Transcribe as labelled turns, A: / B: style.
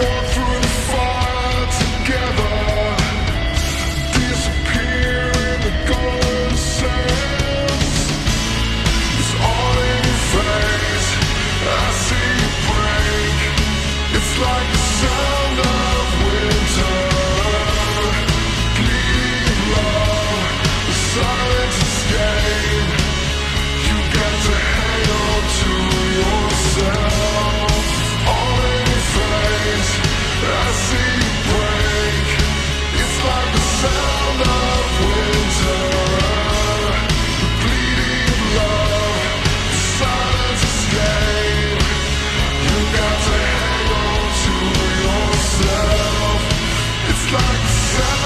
A: walk through the fire together, disappear in the golden sands. It's all in your face, I see you break. It's like the sound of winter, bleeding love, the silence escape. You got to hang on to yourself. All in your face, I see you break. It's like the sound of winter, the bleeding love, the silence escape. You got to hang on to yourself. It's like the sound